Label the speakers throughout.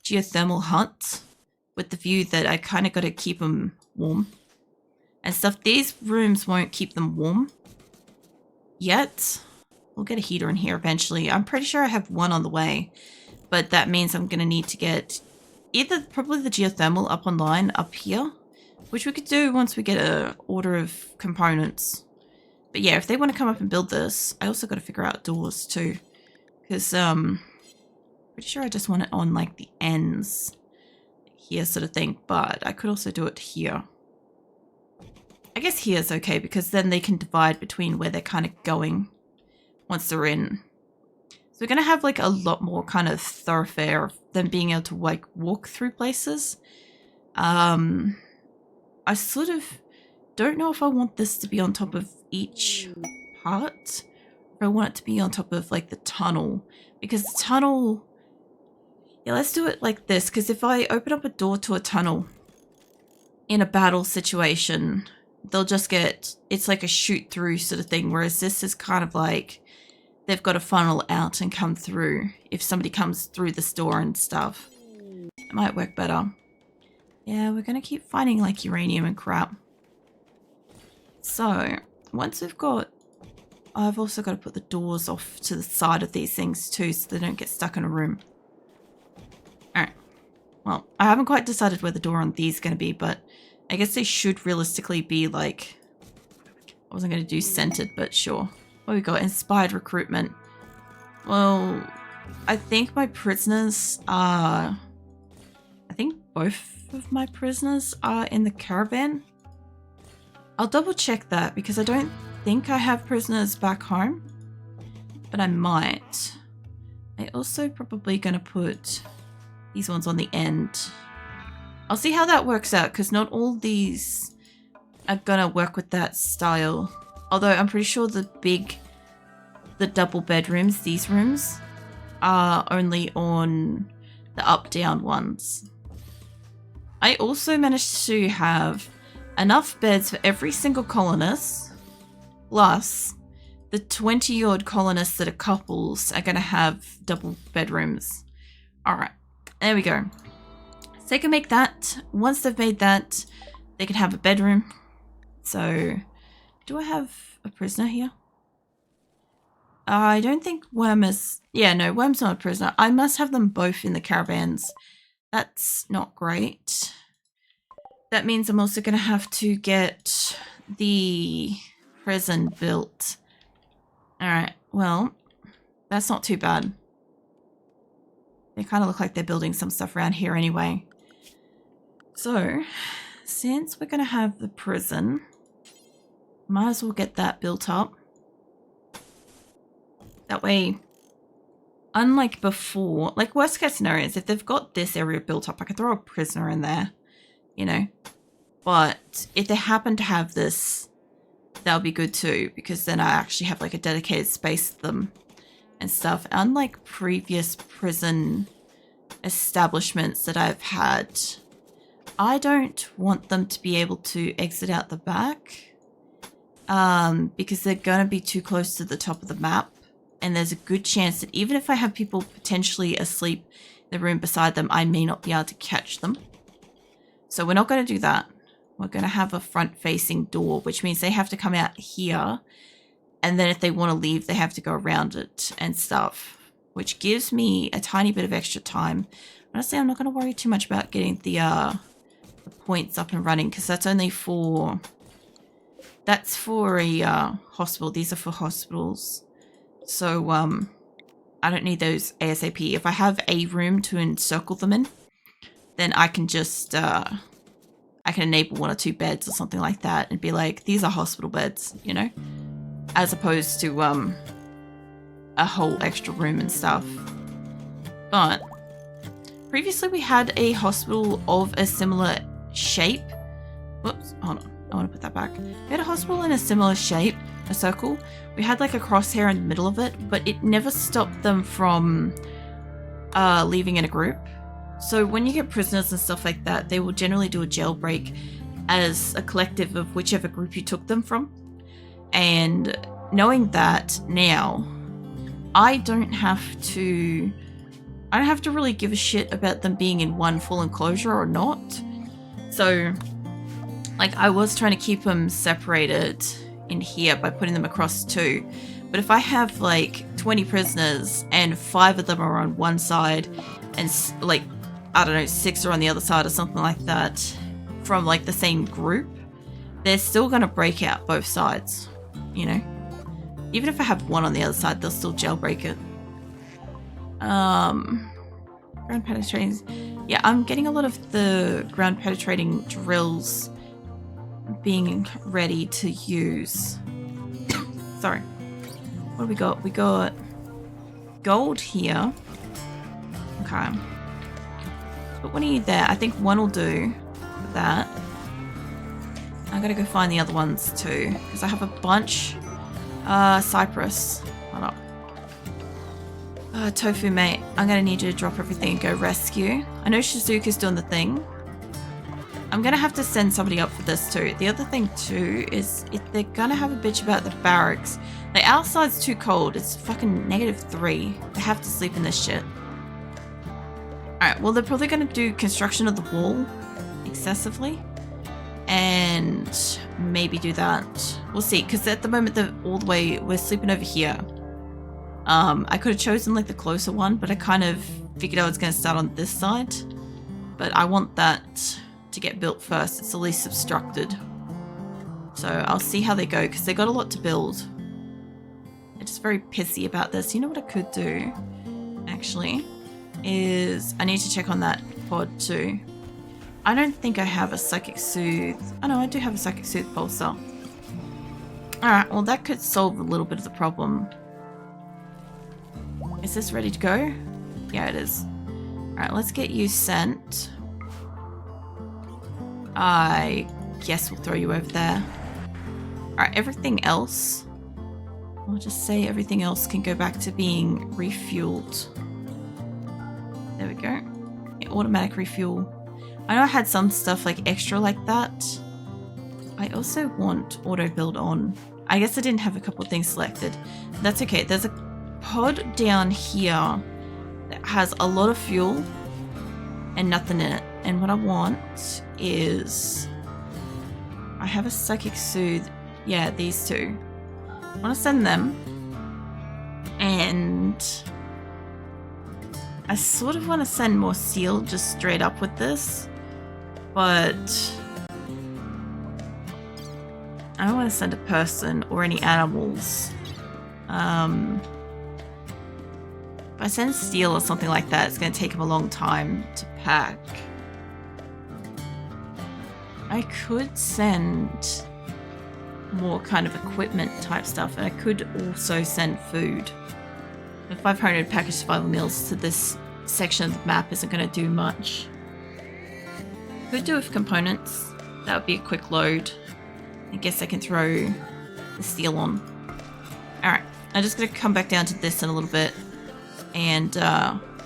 Speaker 1: geothermal hut with the view that I kind of got to keep them warm and stuff. These rooms won't keep them warm yet. We'll get a heater in here eventually. I'm pretty sure I have one on the way, but that means I'm going to need to get either probably the geothermal up online up here, which we could do once we get a order of components. But yeah, if they want to come up and build this, I also got to figure out doors too, because pretty sure I just want it on like the ends here sort of thing, but I could also do it here. I guess here is okay because then they can divide between where they're kind of going once they're in. So we're going to have like a lot more kind of thoroughfare of them being able to like walk through places. I sort of don't know if I want this to be on top of each part. Or I want it to be on top of like the tunnel, because the tunnel, yeah, let's do it like this. Because if I open up a door to a tunnel in a battle situation, they'll just get, it's like a shoot through sort of thing. Whereas this is kind of like, they've got to funnel out and come through if somebody comes through this door and stuff. It might work better. Yeah, we're going to keep finding like uranium and crap. So once we've got, I've also got to put the doors off to the side of these things too, so they don't get stuck in a room. Alright. Well, I haven't quite decided where the door on these is going to be, but I guess they should realistically be like, I wasn't going to do centered, but sure. What we got? Inspired recruitment. Well, I think my prisoners are, I think both of my prisoners are in the caravan. I'll double check that because I don't think I have prisoners back home, but I might. I also probably going to put these ones on the end. I'll see how that works out because not all these are going to work with that style. Although I'm pretty sure the double bedrooms, these rooms, are only on the up-down ones. I also managed to have enough beds for every single colonist, plus the 20-odd colonists that are couples are going to have double bedrooms. Alright, there we go. So they can make that. Once they've made that, they can have a bedroom. So, do I have a prisoner here? I don't think Worm is... Yeah, no, Worm's not a prisoner. I must have them both in the caravans. That's not great. That means I'm also going to have to get the prison built. Alright, well, that's not too bad. They kind of look like they're building some stuff around here anyway. So, since we're going to have the prison, might as well get that built up. That way, unlike before, like worst case scenarios, if they've got this area built up, I could throw a prisoner in there, you know. But if they happen to have this, that'll be good too, because then I actually have like a dedicated space for them and stuff. Unlike previous prison establishments that I've had, I don't want them to be able to exit out the back because they're going to be too close to the top of the map. And there's a good chance that even if I have people potentially asleep in the room beside them, I may not be able to catch them. So we're not going to do that. We're going to have a front-facing door, which means they have to come out here. And then if they want to leave, they have to go around it and stuff, which gives me a tiny bit of extra time. Honestly, I'm not going to worry too much about getting the points up and running because that's only for... That's for a hospital. These are for hospitals. So, I don't need those ASAP. If I have a room to encircle them in, then I can just, I can enable 1 or 2 beds or something like that and be like, these are hospital beds, you know? As opposed to, a whole extra room and stuff. But, previously we had a hospital of a similar shape. Whoops, hold on. I want to put that back. We had a hospital in a similar shape, a circle. We had like a crosshair in the middle of it, but it never stopped them from leaving in a group. So when you get prisoners and stuff like that, they will generally do a jailbreak as a collective of whichever group you took them from. And knowing that now, I don't have to I don't have to really give a shit about them being in one full enclosure or not. So, like, I was trying to keep them separated in here by putting them across 2. But if I have, like, 20 prisoners and 5 of them are on one side and, like, I don't know, 6 are on the other side or something like that from, like, the same group, they're still going to break out both sides, you know? Even if I have 1 on the other side, they'll still jailbreak it. Ground penetrating. Yeah, I'm getting a lot of the ground penetrating drills being ready to use. Sorry. What do we got? We got gold here. Okay. But what do you need there? I think 1 will do for that. I gotta go find the other ones too, because I have a bunch. Cypress. Hold up. Tofu, mate. I'm gonna need you to drop everything and go rescue. I know Shizuka's doing the thing. I'm gonna have to send somebody up for this too. The other thing too is if they're gonna have a bitch about the barracks. The outside's too cold. It's fucking -3. They have to sleep in this shit. Alright, well they're probably gonna do construction of the wall excessively. And maybe do that. We'll see, because at the moment we're sleeping over here. I could have chosen like the closer one, but I kind of figured I was going to start on this side. But I want that to get built first. It's the least obstructed. So I'll see how they go, because they got a lot to build. They're just very pissy about this. You know what I could do, actually, is I need to check on that pod too. I don't think I have a Psychic Soothe. Oh no, I do have a Psychic Soothe pulsar. Alright, well that could solve a little bit of the problem. Is this ready to go? Yeah, it is. Alright, let's get you sent. I guess we'll throw you over there. Alright, everything else, I'll just say everything else can go back to being refueled. There we go. Yeah, automatic refuel. I know I had some stuff like extra like that. I also want auto build on. I guess I didn't have a couple of things selected. That's okay. There's a pod down here that has a lot of fuel and nothing in it. And what I want is, I have a Psychic Soothe. Yeah, these 2. I want to send them. And I sort of want to send more steel just straight up with this. But I don't want to send a person or any animals. If I send steel or something like that, it's going to take them a long time to pack. I could send more kind of equipment type stuff, and I could also send food. The 500 packaged survival meals to this section of the map isn't going to do much. Could do with components. That would be a quick load. I guess I can throw the steel on. Alright, I'm just going to come back down to this in a little bit and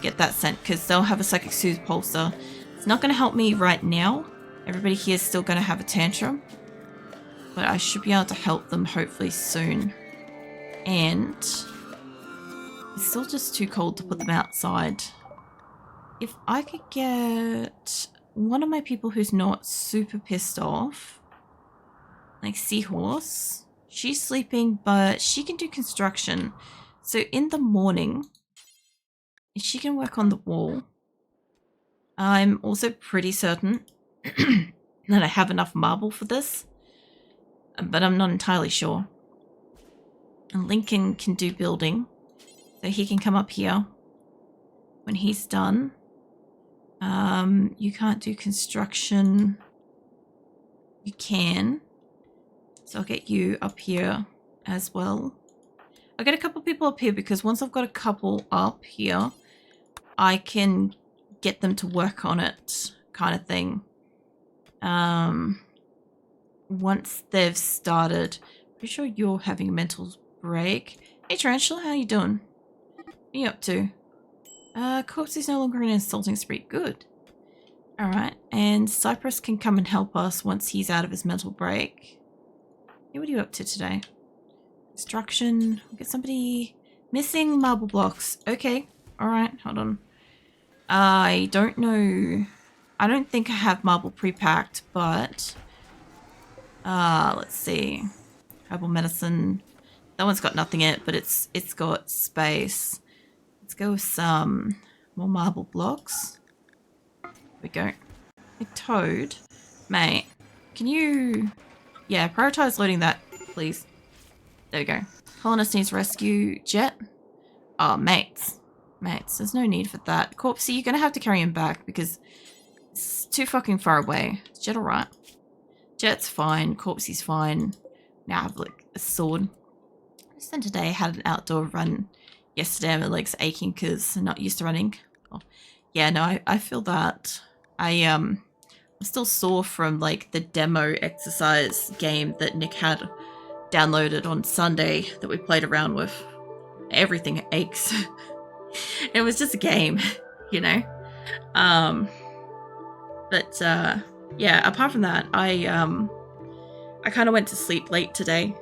Speaker 1: get that sent, because they'll have a Psychic Soothe pulsar. It's not going to help me right now. Everybody here is still going to have a tantrum. But I should be able to help them hopefully soon. And it's still just too cold to put them outside. If I could get one of my people who's not super pissed off, like Seahorse, she's sleeping, but she can do construction. So in the morning, if she can work on the wall, I'm also pretty certain that I have enough marble for this, but I'm not entirely sure. And Lincoln can do building, so he can come up here when he's done. You can't do construction. You can. So I'll get you up here as well. I'll get a couple people up here, because once I've got a couple up here, I can get them to work on it, kind of thing. Once they've started. Pretty sure you're having a mental break. Hey Tarantula, how you doing? What are you up to? Corpse is no longer an insulting spree. Good. Alright, and Cypress can come and help us once he's out of his mental break. Hey, what are you up to today? Construction. We'll get somebody... Missing marble blocks. Okay. Alright, hold on. I don't know. I don't think I have marble pre-packed, but let's see. Herbal medicine. That one's got nothing in it, but it's got space. Let's go with some more marble blocks. There we go. Hey, Toad, mate, can you, yeah, prioritize loading that, please. There we go. Colonist needs rescue. Jet. Oh, mates, there's no need for that. Corpsey, you're gonna have to carry him back because it's too fucking far away. Is Jet alright? Jet's fine. Corpsey's fine. Now I have like a sword. I spent today, had an outdoor run yesterday. My legs aching because I'm not used to running. Oh, yeah, no, I feel that. I'm still sore from like the demo exercise game that Nick had downloaded on Sunday that we played around with. Everything aches. It was just a game, you know. Yeah, apart from that, I kind of went to sleep late today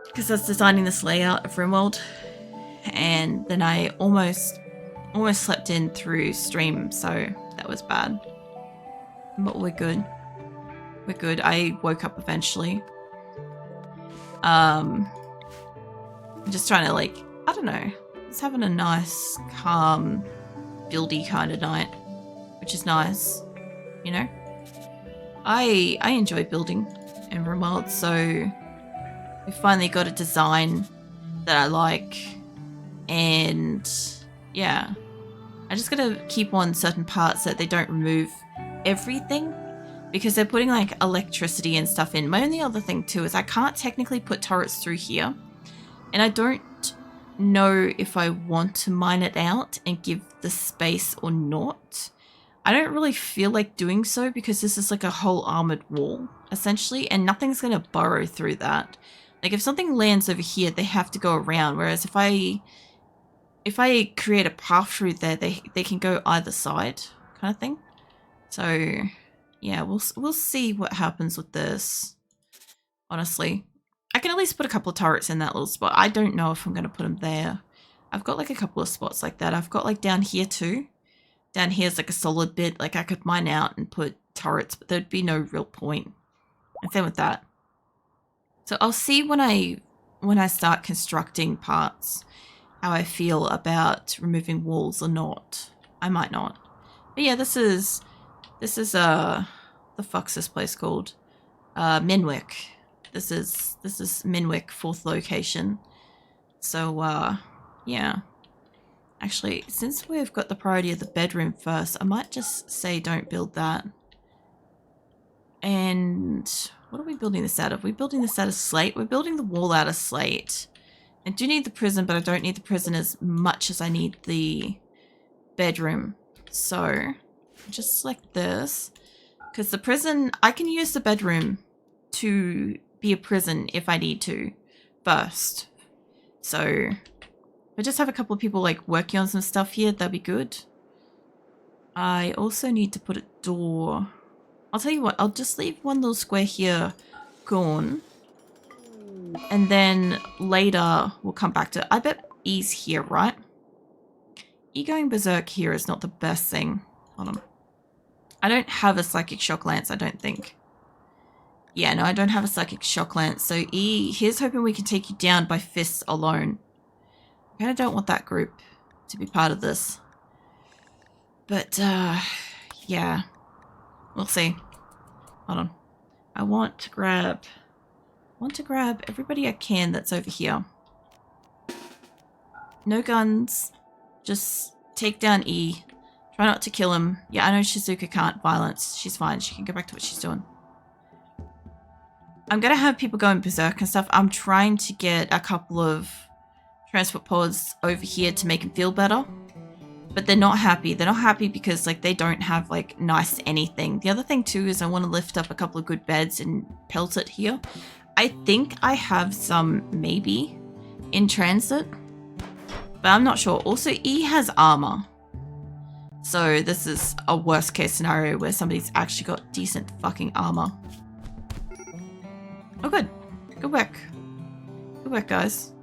Speaker 1: because I was designing this layout of RimWorld, and then I almost slept in through stream, so that was bad. But we're good. We're good. I woke up eventually. I'm just trying to, like, I don't know, just having a nice, calm, buildy kind of night, which is nice, you know? I enjoy building in RimWorld, so we finally got a design that I like, and yeah, I just gotta keep on certain parts that they don't remove everything, because they're putting like electricity and stuff in. My only other thing too is I can't technically put turrets through here, and I don't know if I want to mine it out and give the space or not. I don't really feel like doing so because this is like a whole armored wall essentially, and nothing's going to burrow through that. Like if something lands over here, they have to go around, whereas if I create a path through there, they can go either side kind of thing. So yeah, we'll see what happens with this. Honestly, I can at least put a couple of turrets in that little spot. I don't know if I'm going to put them there. I've got like a couple of spots like that. I've got like down here too. Down here's like a solid bit. Like I could mine out and put turrets, but there'd be no real point. And same with that. So I'll see when I start constructing parts how I feel about removing walls or not. I might not. But yeah, this is the fuck's this place called? Minwick. This is Minwick, 4th location. So yeah. Actually, since we've got the priority of the bedroom first, I might just say don't build that. And what are we building this out of? We're building this out of slate. We're building the wall out of slate. I do need the prison, but I don't need the prison as much as I need the bedroom. So just select this, because the prison, I can use the bedroom to be a prison if I need to first. So I just have a couple of people like working on some stuff here. That'd be good. I also need to put a door. I'll tell you what, I'll just leave one little square here gone. And then later we'll come back to, I bet E's here, right? E going berserk here is not the best thing. Hold on. I don't have a psychic shock lance, I don't think. Yeah, no, I don't have a psychic shock lance. So E, here's hoping we can take you down by fists alone. I kind of don't want that group to be part of this. But, yeah. We'll see. Hold on. I want to grab everybody I can that's over here. No guns. Just take down E. Try not to kill him. Yeah, I know Shizuka can't violence. She's fine. She can go back to what she's doing. I'm going to have people going berserk and stuff. I'm trying to get a couple of transport pods over here to make them feel better. But they're not happy. They're not happy because like they don't have like nice anything. The other thing too is I want to lift up a couple of good beds and pelt it here. I think I have some maybe in transit, but I'm not sure. Also, E has armor. So this is a worst case scenario where somebody's actually got decent fucking armor. Oh, good. Good work. Good work, guys.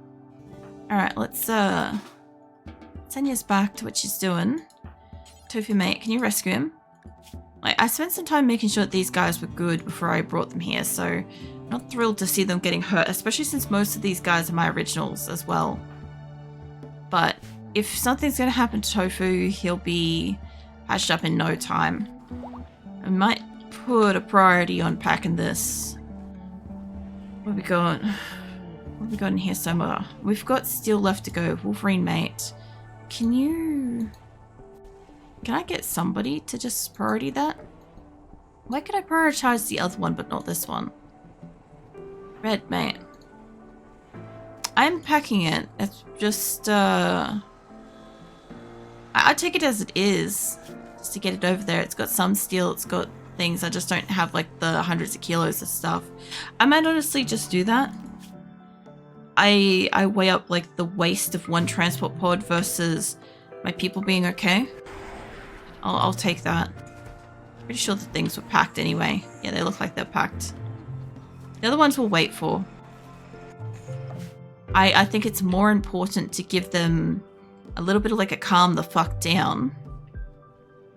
Speaker 1: All right, let's send you back to what she's doing. Tofu mate, can you rescue him? Like, I spent some time making sure that these guys were good before I brought them here, so I'm not thrilled to see them getting hurt, especially since most of these guys are my originals as well. But if something's going to happen to Tofu, he'll be patched up in no time. I might put a priority on packing this. What have we got? What have we got in here somewhere? We've got steel left to go. Wolverine mate. Can I get somebody to just priority that? Why could I prioritize the other one but not this one? Red mate. I'm packing it. It's just, I take it as it is. Just to get it over there. It's got some steel, it's got things. I just don't have like the hundreds of kilos of stuff. I might honestly just do that. I weigh up like the waste of one transport pod versus my people being okay. I'll take that. Pretty sure the things were packed anyway. Yeah, they look like they're packed. The other ones we'll wait for. I think it's more important to give them a little bit of like a calm the fuck down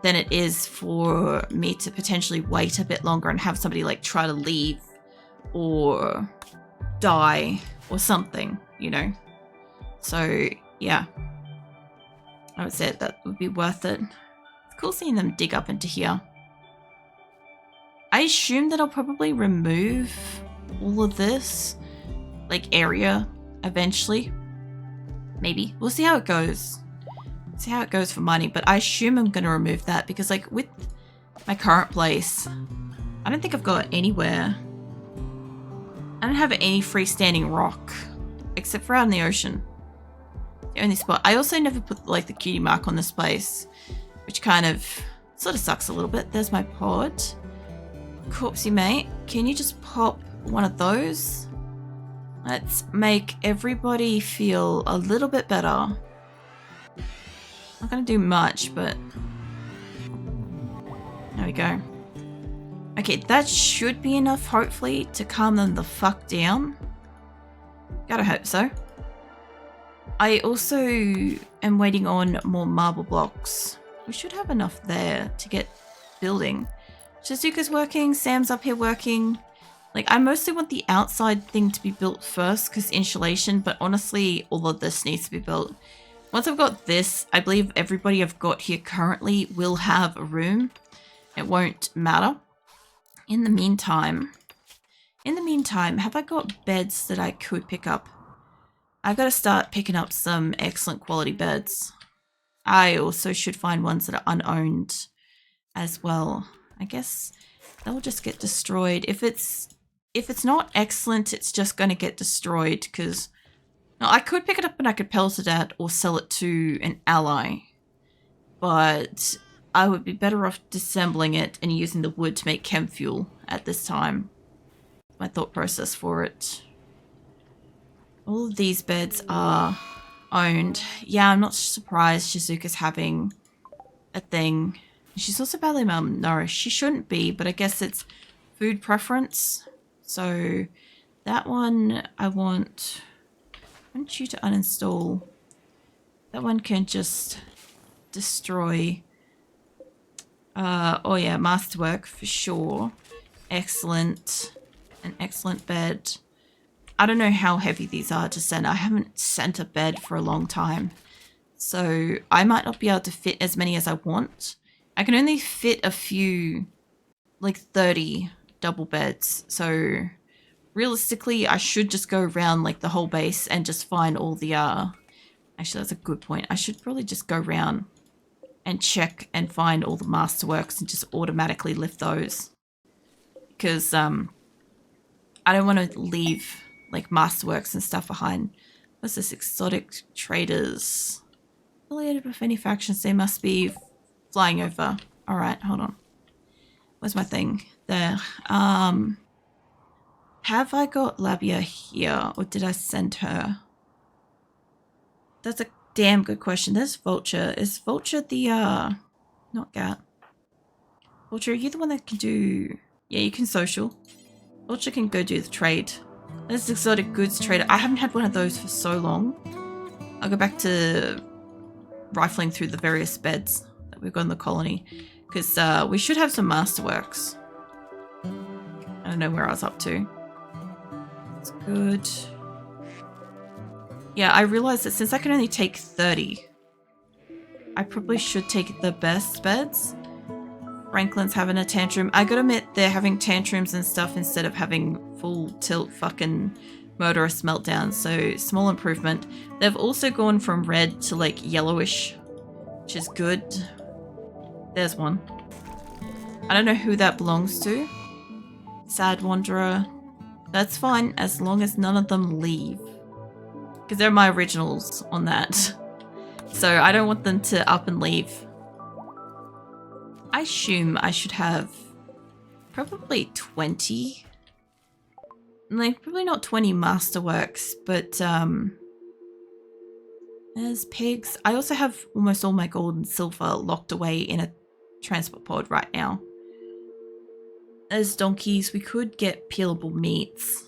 Speaker 1: than it is for me to potentially wait a bit longer and have somebody like try to leave or die or something, you know? So, yeah. I would say that would be worth it. It's cool seeing them dig up into here. I assume that I'll probably remove all of this, like, area eventually. Maybe. We'll see how it goes. See how it goes for mining, but I assume I'm going to remove that because, like, with my current place, I don't think I've got anywhere. I don't have any freestanding rock except for out in the ocean. The only spot. I also never put, like, the cutie mark on this place, which kind of sort of sucks a little bit. There's my pod. Corpsey mate, can you just pop one of those? Let's make everybody feel a little bit better. Not gonna do much, but there we go. Okay, that should be enough, hopefully, to calm them the fuck down. Gotta hope so. I also am waiting on more marble blocks. We should have enough there to get building. Shizuka's working, Sam's up here working. Like, I mostly want the outside thing to be built first because insulation, but honestly, all of this needs to be built. Once I've got this, I believe everybody I've got here currently will have a room. It won't matter. In the meantime, have I got beds that I could pick up? I've got to start picking up some excellent quality beds. I also should find ones that are unowned as well. I guess they'll just get destroyed. If it's not excellent, it's just going to get destroyed because no, I could pick it up and I could pellet it at or sell it to an ally. But I would be better off disassembling it and using the wood to make chem fuel at this time. My thought process for it. All of these beds are owned. Yeah, I'm not surprised Shizuka's having a thing. She's also badly malnourished. She shouldn't be, but I guess it's food preference. So that one I want you to uninstall. That one can just destroy. Oh yeah, masterwork for sure. Excellent. An excellent bed. I don't know how heavy these are to send. I haven't sent a bed for a long time. So I might not be able to fit as many as I want. I can only fit a few, like 30 double beds. So realistically, I should just go around like the whole base and just find all the, actually that's a good point. I should probably just go around and check and find all the masterworks and just automatically lift those. Because, I don't want to leave like masterworks and stuff behind. What's this? Exotic traders. Affiliated with any factions, they must be flying over. Alright, hold on. Where's my thing? There. Have I got Labia here or did I send her? That's a damn good question. There's Vulture. Is Vulture the, not Gat. Vulture, are you the one that can do... Yeah, you can social. Vulture can go do the trade. There's exotic goods trader. I haven't had one of those for so long. I'll go back to rifling through the various beds that we've got in the colony. Because we should have some masterworks. I don't know where I was up to. That's good. Yeah, I realized that since I can only take 30, I probably should take the best beds. Franklin's having a tantrum. I gotta admit, they're having tantrums and stuff instead of having full tilt fucking murderous meltdowns, so small improvement. They've also gone from red to like yellowish, which is good. There's one. I don't know who that belongs to. Sad Wanderer. That's fine as long as none of them leave. Because they're my originals on that. So I don't want them to up and leave. I assume I should have probably 20. Like, probably not 20 masterworks, but there's pigs. I also have almost all my gold and silver locked away in a transport pod right now. There's donkeys. We could get peelable meats.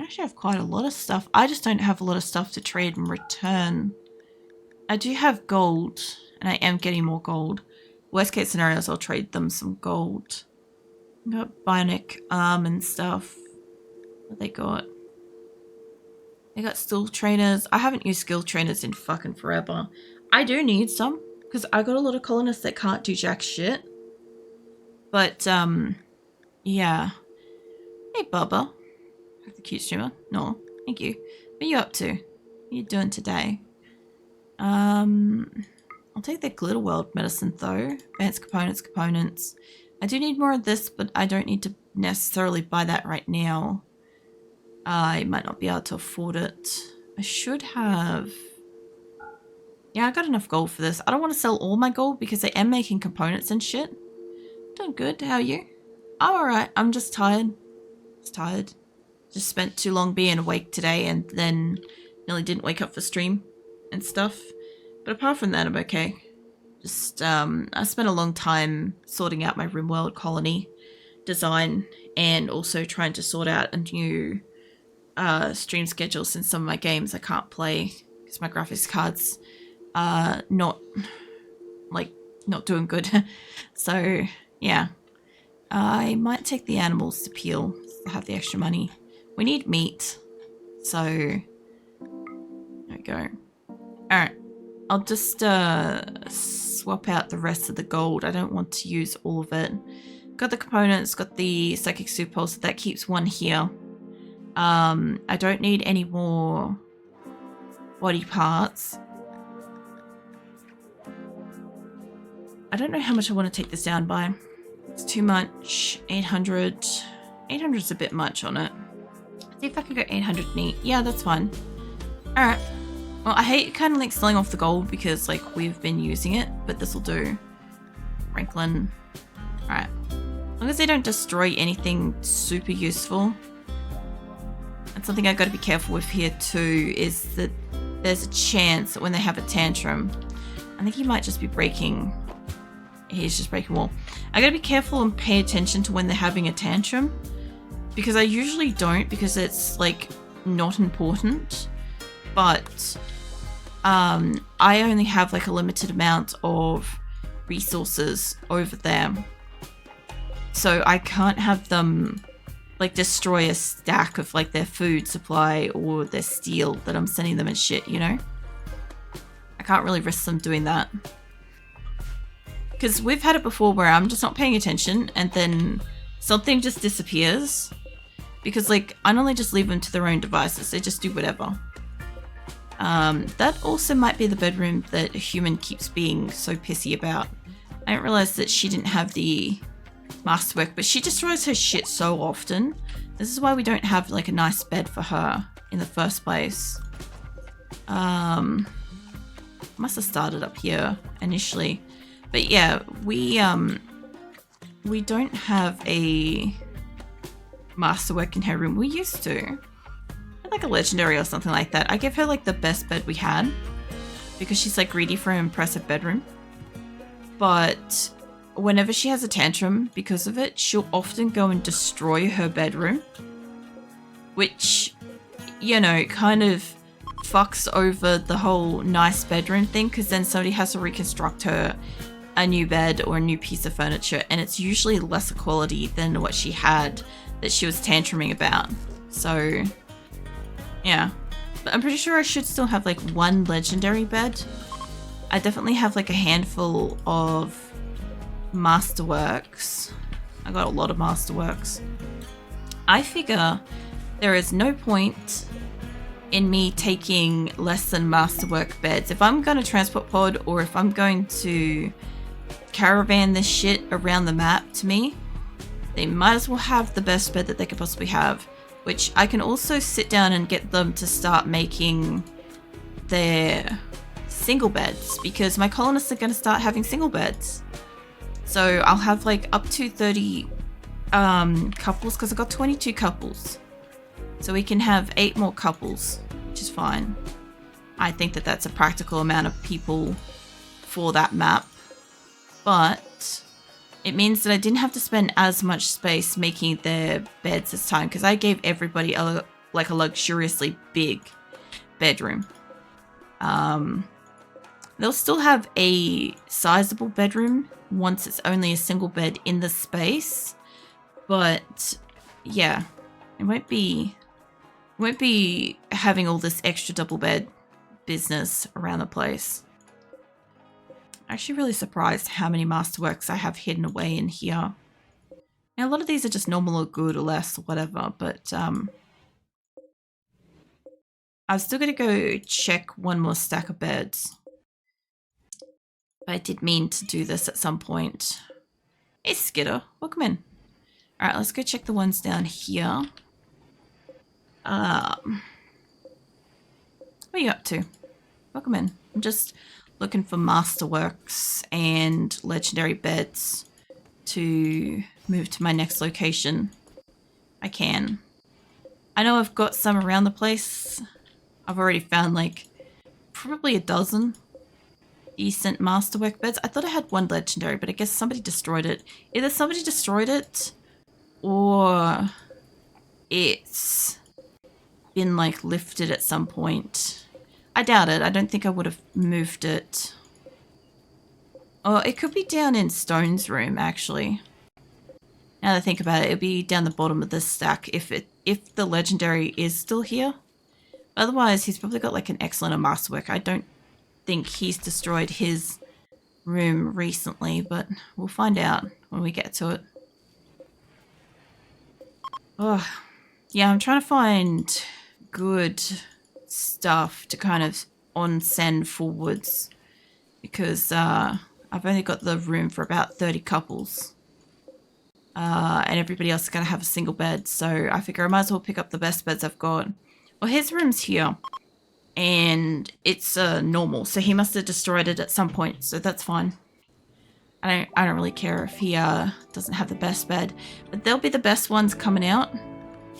Speaker 1: I actually have quite a lot of stuff. I just don't have a lot of stuff to trade and return. I do have gold, and I am getting more gold. Worst case scenarios, I'll trade them some gold. I got bionic arm and stuff. What they got? They got skill trainers. I haven't used skill trainers in fucking forever. I do need some, because I got a lot of colonists that can't do jack shit. But, yeah. Hey, Bubba. The cute streamer. No, thank you. What are you up to? What are you doing today? I'll take the Glitter World medicine though. Advanced components. I do need more of this, but I don't need to necessarily buy that right now. I might not be able to afford it. I should have... Yeah, I got enough gold for this. I don't want to sell all my gold because I am making components and shit. Doing good. How are you? I'm alright. I'm just tired. Just tired. Just spent too long being awake today and then nearly didn't wake up for stream and stuff. But apart from that, I'm okay. Just, I spent a long time sorting out my RimWorld colony design and also trying to sort out a new stream schedule since some of my games I can't play because my graphics card's not doing good. So, yeah. I might take the animals to peel to have the extra money. We need meat, so there we go. Alright, I'll just swap out the rest of the gold. I don't want to use all of it. Got the components, got the psychic super pulse, so that keeps one here. I don't need any more body parts. I don't know how much I want to take this down by. It's too much. 800. 800 is a bit much on it. See if I can go 800 neat. Yeah, that's fine. Alright. Well, I hate kind of like selling off the gold because like we've been using it, but this will do. Franklin. Alright. As long as they don't destroy anything super useful. And something I've got to be careful with here too is that there's a chance that when they have a tantrum, I think he might just be breaking. He's just breaking wall. I gotta be careful and pay attention to when they're having a tantrum. Because I usually don't, because it's like not important, but I only have like a limited amount of resources over there, so I can't have them like destroy a stack of like their food supply or their steel that I'm sending them and shit, you know? I can't really risk them doing that. Because we've had it before where I'm just not paying attention and then something just disappears. Because, like, I normally just leave them to their own devices. They just do whatever. That also might be the bedroom that a human keeps being so pissy about. I didn't realize that she didn't have the masterwork, but she destroys her shit so often. This is why we don't have, like, a nice bed for her in the first place. Must have started up here initially. But, yeah, we don't have a masterwork in her room. We used to. Like a legendary or something like that. I gave her like the best bed we had because she's like greedy for an impressive bedroom. But whenever she has a tantrum because of it, she'll often go and destroy her bedroom. which, you know, kind of fucks over the whole nice bedroom thing, because then somebody has to reconstruct her a new bed or a new piece of furniture, and it's usually lesser quality than what she had that she was tantruming about. So, yeah. But I'm pretty sure I should still have like one legendary bed. I definitely have like a handful of masterworks. I got a lot of masterworks. I figure there is no point in me taking less than masterwork beds. If I'm going to transport pod, or if I'm going to caravan this shit around the map to me, they might as well have the best bed that they could possibly have, which I can also sit down and get them to start making their single beds, because my colonists are going to start having single beds. So I'll have like up to 30 couples, because I've got 22 couples. So we can have 8 more couples, which is fine. I think that that's a practical amount of people for that map. But it means that I didn't have to spend as much space making their beds this time, because I gave everybody a luxuriously big bedroom. They'll still have a sizable bedroom once it's only a single bed in the space. But yeah, it won't be having all this extra double bed business around the place. I'm actually really surprised how many masterworks I have hidden away in here. Now, a lot of these are just normal or good or less or whatever, but I've still got to go check one more stack of beds. But I did mean to do this at some point. Hey, Skitter, welcome in. Alright, let's go check the ones down here. What are you up to? Welcome in. I'm just looking for masterworks and legendary beds to move to my next location. I can. I know I've got some around the place. I've already found like probably a dozen decent masterwork beds. I thought I had one legendary, but I guess somebody destroyed it. Either somebody destroyed it or it's been like lifted at some point. I doubt it. I don't think I would have moved it. Oh, it could be down in Stone's room, actually. Now that I think about it, it'd be down the bottom of this stack if the legendary is still here. Otherwise, he's probably got like an excellent masterwork. I don't think he's destroyed his room recently, but we'll find out when we get to it. Oh, yeah, I'm trying to find good stuff to kind of on-send forwards, because I've only got the room for about 30 couples. And everybody else is going to have a single bed, so I figure I might as well pick up the best beds I've got. Well, his room's here, and it's normal, so he must have destroyed it at some point, so that's fine. I don't really care if he doesn't have the best bed, but there'll be the best ones coming out.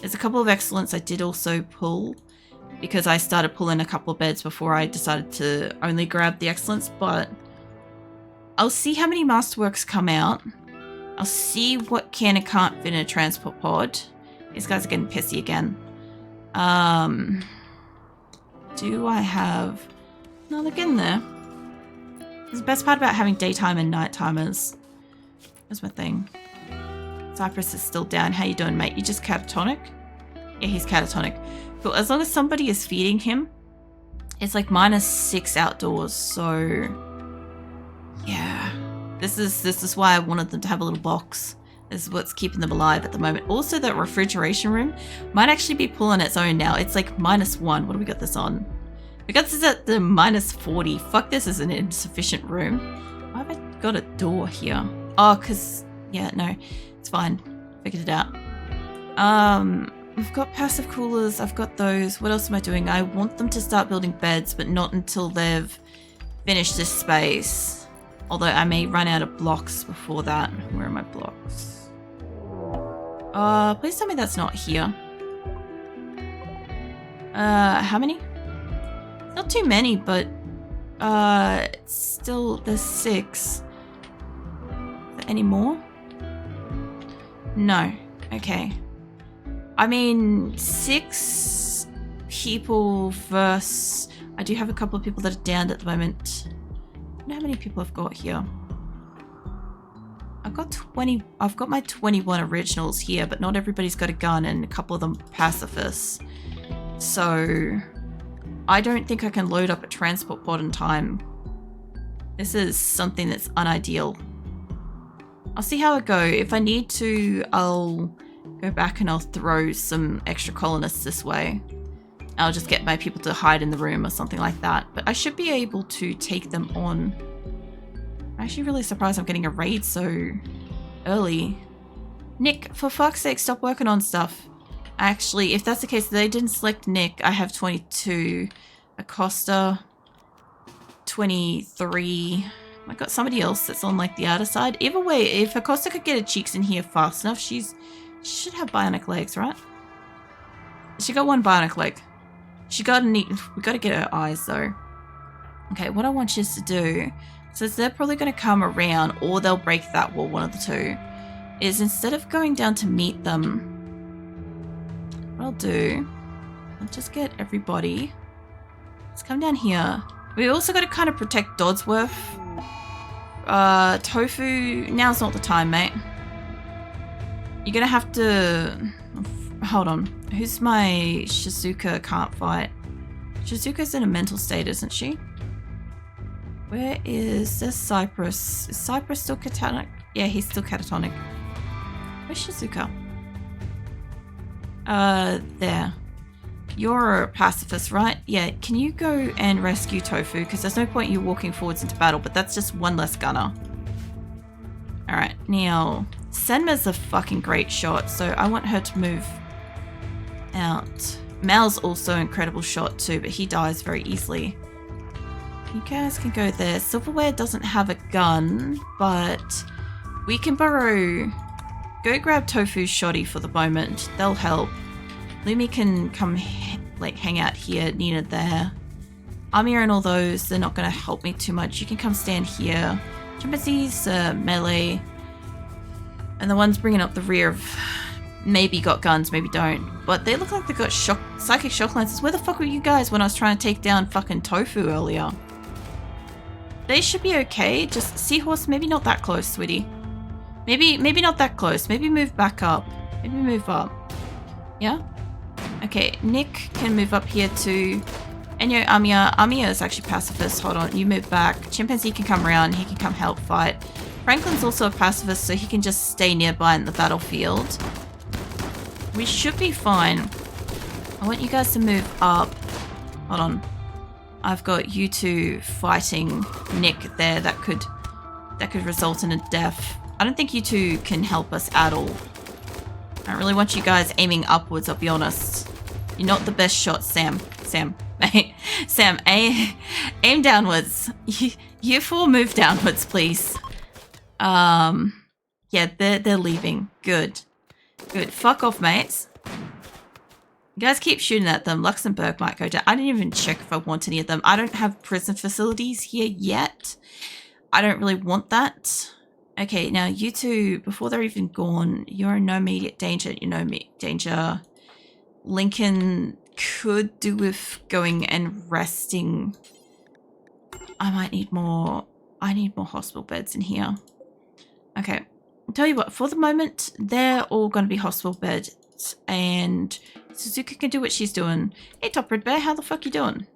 Speaker 1: There's a couple of excellents I did also pull, because I started pulling a couple of beds before I decided to only grab the excellents, but I'll see how many masterworks come out. I'll see what can and can't fit in a transport pod. These guys are getting pissy again. Do I have... No, they're getting there. The best part about having daytime and night timers. That's my thing. Cypress is still down. How you doing, mate? You just catatonic? Yeah, he's catatonic. Cool. As long as somebody is feeding him, it's like -6 outdoors, so... Yeah. This is why I wanted them to have a little box. This is what's keeping them alive at the moment. Also, that refrigeration room might actually be pulling its own now. It's like -1. What do we got this on? We got this at the -40. Fuck, this is an insufficient room. Why have I got a door here? Oh, because... Yeah, no. It's fine. Figured it out. We've got passive coolers. I've got those. What else am I doing? I want them to start building beds, but not until they've finished this space. Although I may run out of blocks before that. Where are my blocks? Please tell me that's not here. How many? Not too many, but it's still, there's 6. Is there any more? No. Okay. I mean, 6 people versus... I do have a couple of people that are downed at the moment. I don't know how many people I've got here. I've got 20... I've got my 21 originals here, but not everybody's got a gun and a couple of them pacifists. So... I don't think I can load up a transport pod in time. This is something that's unideal. I'll see how it goes. If I need to, I'll go back and I'll throw some extra colonists this way. I'll just get my people to hide in the room or something like that. But I should be able to take them on. I'm actually really surprised I'm getting a raid so early. Nick, for fuck's sake, stop working on stuff. Actually, if that's the case, they didn't select Nick. I have 22. Acosta, 23. I got somebody else that's on like the outer side. Either way, if Acosta could get her cheeks in here fast enough, she should have bionic legs, right? She got 1 bionic leg. She got a neat... We got to get her eyes though. Okay, what I want you to do, since they're probably going to come around or they'll break that wall, one of the two, is instead of going down to meet them, what I'll do, I'll just get everybody. Let's come down here. We also got to kind of protect Dodsworth. Tofu, now's not the time, mate. You're gonna have to... Hold on. Who's my Shizuka can't fight? Shizuka's in a mental state, isn't she? Where is this Cypress? Is Cypress still catatonic? Yeah, he's still catatonic. Where's Shizuka? There. You're a pacifist, right? Yeah, can you go and rescue Tofu? Because there's no point you walking forwards into battle, but that's just 1 less gunner. Alright, now, Senma's a fucking great shot, so I want her to move out. Mal's also an incredible shot too, but he dies very easily. You guys can go there. Silverware doesn't have a gun, but we can borrow... Go grab Tofu's shoddy for the moment. They'll help. Lumi can come hang out here. Nina there. Amir and all those, they're not going to help me too much. You can come stand here. Chimpanzees, melee. And the ones bringing up the rear have maybe got guns, maybe don't. But they look like they've got psychic shock lances. Where the fuck were you guys when I was trying to take down fucking Tofu earlier? They should be okay. Just Seahorse, maybe not that close, sweetie. Maybe not that close. Maybe move back up. Maybe move up. Yeah? Okay, Nick can move up here too. And yo, Amiya is actually pacifist. Hold on, you move back. Chimpanzee can come around. He can come help fight. Franklin's also a pacifist, so he can just stay nearby in the battlefield. We should be fine. I want you guys to move up. Hold on. I've got you two fighting Nick there. That could result in a death. I don't think you two can help us at all. I don't really want you guys aiming upwards, I'll be honest. You're not the best shot, Sam. Sam, aim downwards. You 4 move downwards, please. Yeah, they're leaving. Good. Fuck off, mates. You guys keep shooting at them. Luxembourg might go down. I didn't even check if I want any of them. I don't have prison facilities here yet. I don't really want that. Okay, now you two, before they're even gone, you're in no immediate danger. You're no immediate danger. Lincoln could do with going and resting. I might need more. I need more hospital beds in here. Okay, I'll tell you what, for the moment, they're all going to be hospital beds. And Suzuka can do what she's doing. Hey, Top Red Bear, how the fuck you doing?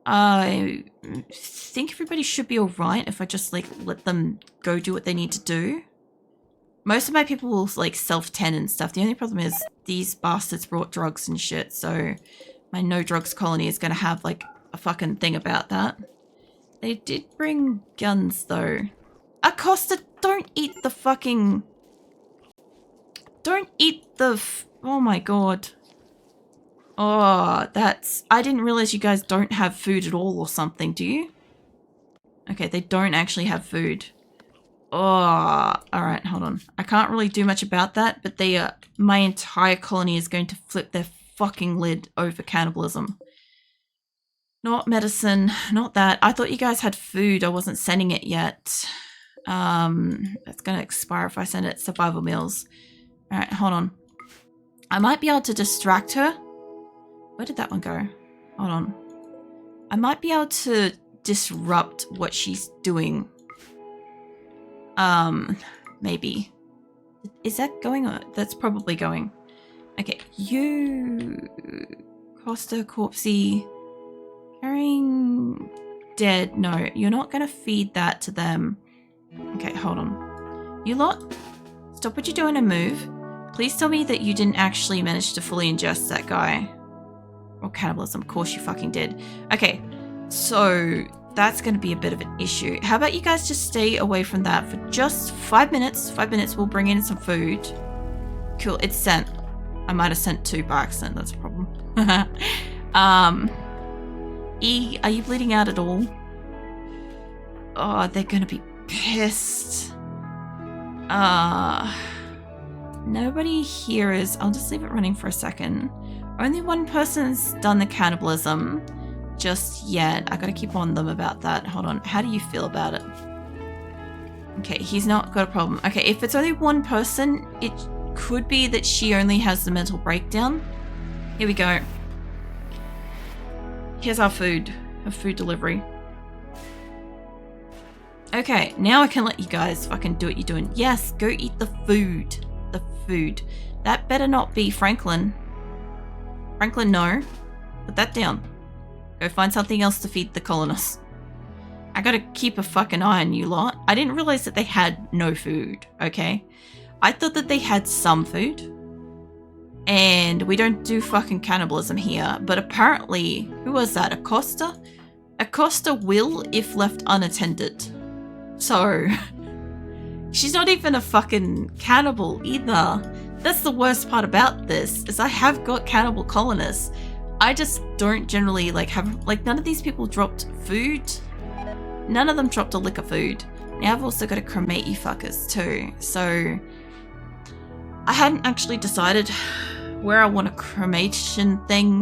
Speaker 1: I think everybody should be alright if I just, let them go do what they need to do. Most of my people will, self-tend and stuff. The only problem is these bastards brought drugs and shit, so my no-drugs colony is going to have, a fucking thing about that. They did bring guns, though. Acosta, don't eat the fucking... Don't eat the... Oh my god. Oh, that's... I didn't realize you guys don't have food at all or something, do you? Okay, they don't actually have food. Oh, alright, hold on. I can't really do much about that, but they my entire colony is going to flip their fucking lid over cannibalism. Not medicine, not that. I thought you guys had food. I wasn't sending it yet. That's going to expire if I send it survival meals. Alright, hold on. I might be able to distract her. Where did that one go? Hold on. I might be able to disrupt what she's doing. Maybe. Is that going on? That's probably going. Okay, you... Costa, Corpsey... Carrying... Dead. No, you're not going to feed that to them. Okay, hold on. You lot, stop what you're doing and move. Please tell me that you didn't actually manage to fully ingest that guy. Or cannibalism. Of course you fucking did. Okay, so that's going to be a bit of an issue. How about you guys just stay away from that for just 5 minutes. 5 minutes, we'll bring in some food. Cool, it's sent. I might have sent 2 by accident, that's a problem. E, are you bleeding out at all? Oh, they're going to be pissed. Nobody here is... I'll just leave it running for a second. Only one person's done the cannibalism just yet. I gotta keep on them about that. Hold on. How do you feel about it? Okay, he's not got a problem. Okay, if it's only one person, it could be that she only has the mental breakdown. Here we go. Here's our food. Our food delivery. Okay, now I can let you guys fucking do what you're doing. Yes, go eat the food. The food. That better not be Franklin. Franklin, no. Put that down. Go find something else to feed the colonists. I gotta keep a fucking eye on you lot. I didn't realize that they had no food, okay? I thought that they had some food. And we don't do fucking cannibalism here. But apparently, who was that? Acosta? Acosta will if left unattended. So, she's not even a fucking cannibal either. That's the worst part about this, is I have got cannibal colonists. I just don't generally have, none of these people dropped food. None of them dropped a lick of food. Now I've also got to cremate you fuckers too. So, I hadn't actually decided where I want a cremation thing